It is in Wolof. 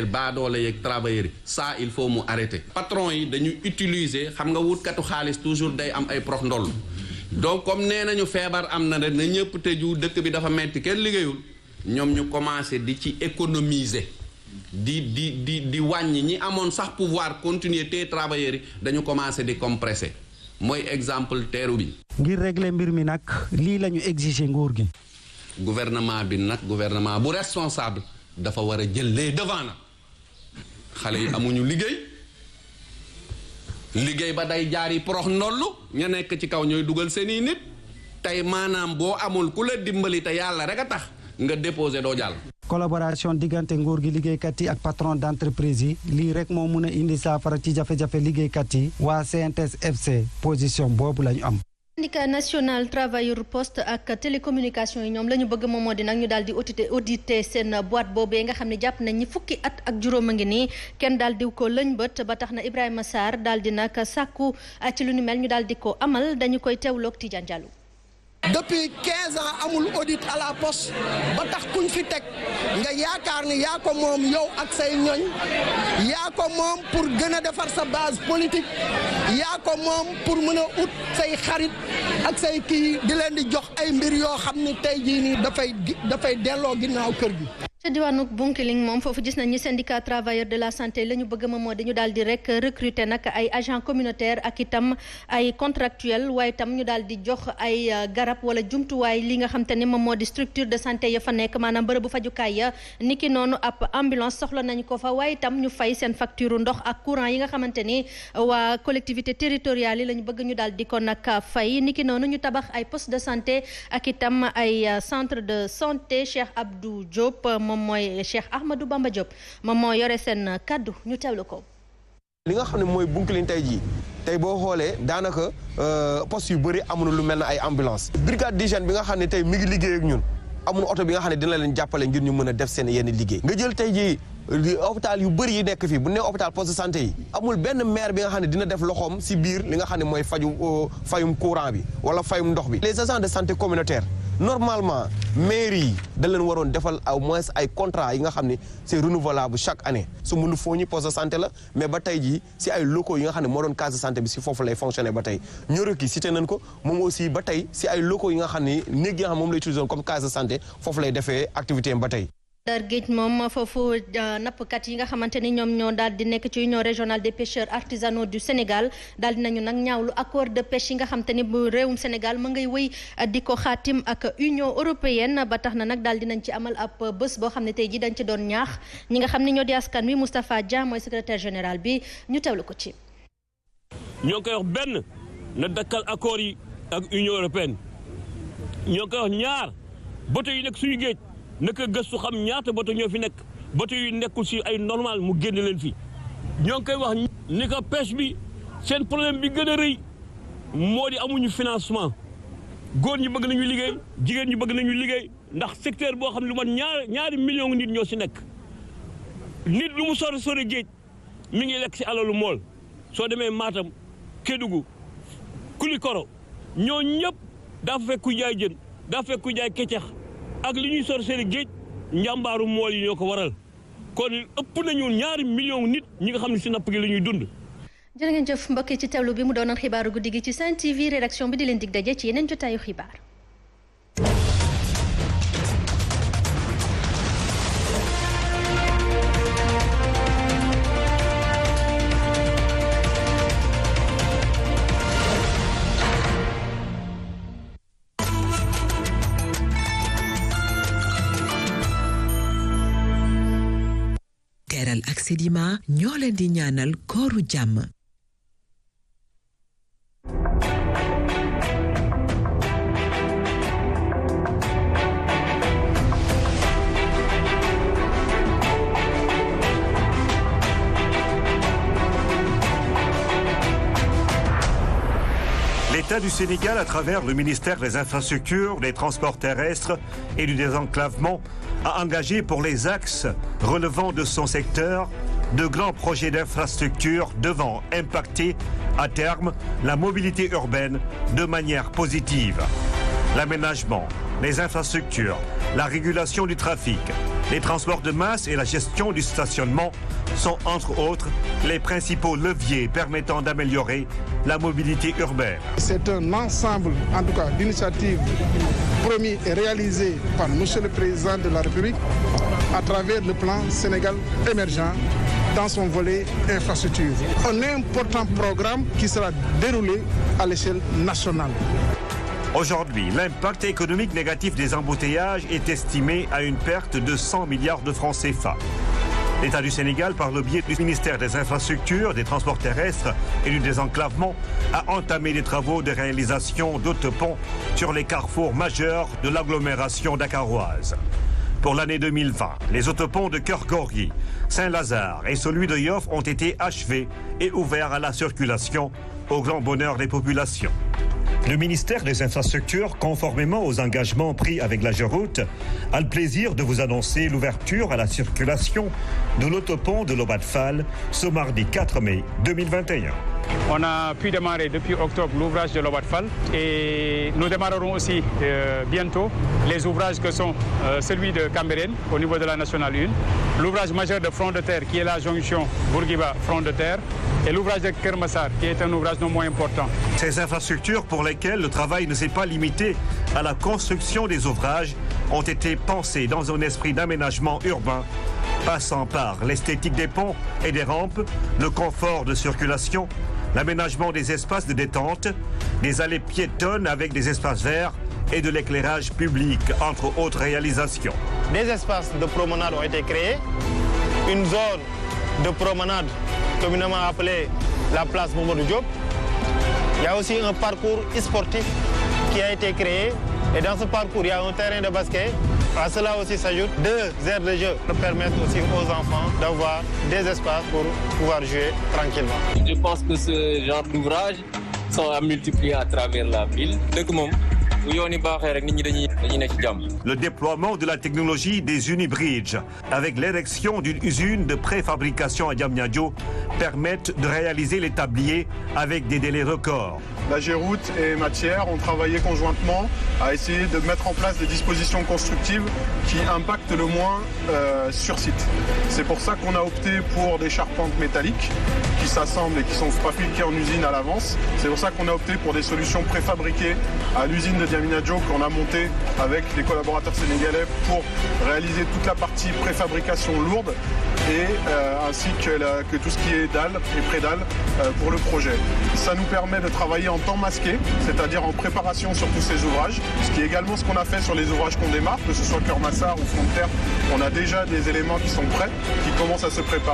baadoole yeeg travailleurs yi ça il faut mu arrêter patron yi dañu utiliser xam nga wutkatu xaalis toujours day am ay prox ndoll donc comme nee nañu feebar am na na ñëpp tëju dëkk bi dafa metti kenn liggéeyul ñoom ñu commencé di ci économiser di wàññi ñi amoon sax pouvoir continuer te travailleurs yi dañu commencé di compresser mooy exemple teeru bi. ngir régler mbir mi nag lii la ñu exiger nguur gi. gouvernement bi nag gouvernement bu responsable dafa war a jël les devants na xale yi amuñu liggéey ba day jaari porox ndollu ña nekk ci kaw ñooy dugal seeni nit tey maanaam boo amul ku la dimbali te yàlla rek a tax nga déposé doo jàll. collaboration diggante nguur gi liggéeykat yi ak patron d'entreprise yi lii rek moo mun a indi saafara ci jafe-jafe liggéeykat yi waa CNTS FC position boobu la ñu am. syndicat national travailleur poste ak télécommunication yi ñoom la ñu bëgg moom moo di nag ñu daal di auditer seen boîte boobee nga xam ne jàpp nañ ñi fukki at ak juróom a ngi nii kenn daal di ko lëñ bët ba tax na Ibrahima Sarr daal di nag sàkku ci lu ni mel ñu daal di ko amal dañu koy teewloog Tidiane Diallo. depuis 15 ans amul audit à la poste ba tax kuñ fi teg nga yaakaar ni yaa ko moom yow ak say ñoñ yaa ko moom pour gën a defar sa base politique yaa ko moom pour mën a ut say xarit ak say kii di leen di jox ay mbir yoo xam ni tey jii nii dafay delloo ginnaaw kër gi. ca diwaanu Bunkiling moom foofu gis nañ ni syndicat travailleur de la santé la ñu bëgg ma moo dañu daal di rek recruter nag ay agent communautaire ak itam ay contractuel waaye itam ñu daal di jox ay garab wala jumtuwaay li nga xam te ne moom moo di structure de santé ya fa nekk maanaam bërëbu fajukaay ya niki noonu ab ambulance soxla nañu ko fa waaye itam ñu fay seen facture ndox ak courant yi nga xamante ni waa collectivité territoriale yi la ñu bëgg ñu daal di ko nag fay niki noonu ñu tabax ay poste de santé ak itam ay centre de santé Cheikh Abdou Diop moom mooy Cheikh Ahmadou Bamba Diop moom moo yore seen kaddu ñu teewlu ko. li nga xam ne mooy Bunkiling tey jii tey boo xoolee daanaka poste yu bëri amuñu lu mel ne ay ambulance brigade d'hygiène bi nga xam ne tey mi ngi liggéey ak ñun amuñu oto bi nga xam ne dina leen jàppale ngir ñu mën a def seen yenn liggéey nga jël tey jii hôpital yu bëri yi nekk fii bu ne hôpital poste de santé yi amul benn maire bi nga xam ne dina def loxoom si biir li nga xam ne mooy fayum courant bi wala fayum ndox bi les agents de santé communautaire normalement mairie yi da leen waroon defal au moins ay contrat yi nga xam ne c'est renouvelable chaque année su mënu foo ñu poste de santé la mais ba tey jii si ay locaux yi nga xam ne moo doon case de santé bi si foofu lay fonctionner ba tey ñoro ki cité nañ ko moom aussi ba tey si ay locaux yi nga xam ne néeg yi nga xam moom lay utiliser comme case de santé foofu lay defee activité am ba tey. Ndar Géej moom foofu nappkat yi nga xamante ni ñoom ñoo daal di nekk ci union régionale des pêcheurs artisanaux du Sénégal daal di nañu nag ñaawlu accord de pêche yi nga xamante ni bu réewum Sénégal ma ngay wëy di ko xaatim ak union européenne ba tax na nag daal di nañ ci amal ab bés boo xam ne tey jii dañ ci doon ñaax ñi nga xam ne ñoo di askan wi Moustapha Dia mooy secrétaire général bi ñu teewlu ko ci. ñoo koy wax benn na dakkal accord yi ak union européenne ñoo koy wax ñaar bateau yi nekk suñu géej. naka gëstu xam ñaata bateau ñoo fi nekk bateau yu nekkul si ay normal mu génne leen fi ñoo ngi koy wax ni ko pêche bi seen problème bi gën a rëy moo di amuñu financement góor ñi bëgg nañu liggéey jigéen ñi bëgg nañu liggéey ndax secteur boo xam ne lu man ñaari million nit ñoo si nekk nit lu mu sori géej mi ngi lekk si alalu mool soo demee Matam Kédougou Kulikoro ñoo ñëpp daa fa fekk ku jaay jën daa fa fekk ku jaay keccax ak li ñuy sor seen géej njàmbaaru mool yi ñoo ko waral kon ëpp nañu ñaari million nit ñi nga xam ne si napp gi la ñuy dund. jërë ngeen jëf mbokk yi ci teewlu bi mu doonoon xibaaru guddi gi ci Sen TV rédaction bi di leen dig daje ci yeneen jotaayu xibaar. Teral ak Sedima ñoo leen di ñaanal kooru jàmm. L'État du Sénégal, à travers le ministère des Infrastructures, des Transports terrestres et du Désenclavement, a engagé pour les axes relevant de son secteur de grands projets d'infrastructures devant impacter à terme la mobilité urbaine de manière positive. L'aménagement, les infrastructures, la régulation du trafic, les transports de masse et la gestion du stationnement sont entre autres les principaux leviers permettant d'améliorer la mobilité urbaine. C'est un ensemble, en tout cas, d'initiatives promis et réalisées par M. le Président de la République à travers le plan Sénégal émergent dans son volet infrastructure. Un important programme qui sera déroulé à l'échelle nationale. Aujourd'hui, l'impact économique négatif des embouteillages est estimé à une perte de 100 milliards de francs CFA. L'État du Sénégal, par le biais du ministère des Infrastructures, des Transports terrestres et du désenclavement, a entamé des travaux de réalisation d'autoponts sur les carrefours majeurs de l'agglomération dakaroise. Pour l'année 2020, les autoponts de Keur-Gorgui, Saint-Lazare et celui de Yoff ont été achevés et ouverts à la circulation au grand bonheur des populations. Le ministère des Infrastructures, conformément aux engagements pris avec la Géroute, a le plaisir de vous annoncer l'ouverture à la circulation de l'autopont de Lobat-Fall ce mardi 4 mai 2021. On a pu démarrer depuis octobre l'ouvrage de Lobat-Fall et nous démarrerons aussi bientôt les ouvrages que sont celui de Cambérène au niveau de la Nationale 1, l'ouvrage majeur de Front de Terre qui est la jonction Bourguiba-Front de Terre et l'ouvrage de Kermassar qui est un ouvrage non moins important. Ces infrastructures pour lesquelles le travail ne s'est pas limité à la construction des ouvrages ont été pensées dans un esprit d'aménagement urbain passant par l'esthétique des ponts et des rampes, le confort de circulation, l'aménagement des espaces de détente, des allées piétonnes avec des espaces verts et de l'éclairage public, entre autres réalisations. Des espaces de promenade ont été créés, une zone de promenade communément appelée la place Mamadou Diop. Il y a aussi un parcours sportif qui a été créé et dans ce parcours il y a un terrain de basket. À cela aussi s'ajoutent 2 aires de jeu qui permettent aussi aux enfants d'avoir des espaces pour pouvoir jouer tranquillement. Je pense que ce genre d'ouvrages sont à multiplier à travers la ville. Le déploiement de la technologie des Unibridge avec l'érection d'une usine de préfabrication à Diamniadio permettent de réaliser les tabliers avec des délais records. La Géroute et Matière ont travaillé conjointement à essayer de mettre en place des dispositions constructives qui impactent le moins sur site. C'est pour ça qu'on a opté pour des charpentes métalliques qui s'assemblent et qui sont fabriquées en usine à l'avance. C'est pour ça qu'on a opté pour des solutions préfabriquées à l'usine de Diamniadio qu'on a montée avec les collaborateurs sénégalais pour réaliser toute la partie préfabrication lourde et ainsi que tout ce qui est dalle et pré-dalle pour le projet. Ça nous permet de travailler en temps masqué, c'est-à-dire en préparation sur tous ces ouvrages, ce qui est également ce qu'on a fait sur les ouvrages qu'on démarre, que ce soit Kermassar ou Front de Terre. On a déjà des éléments qui sont prêts, qui commencent à se préparer.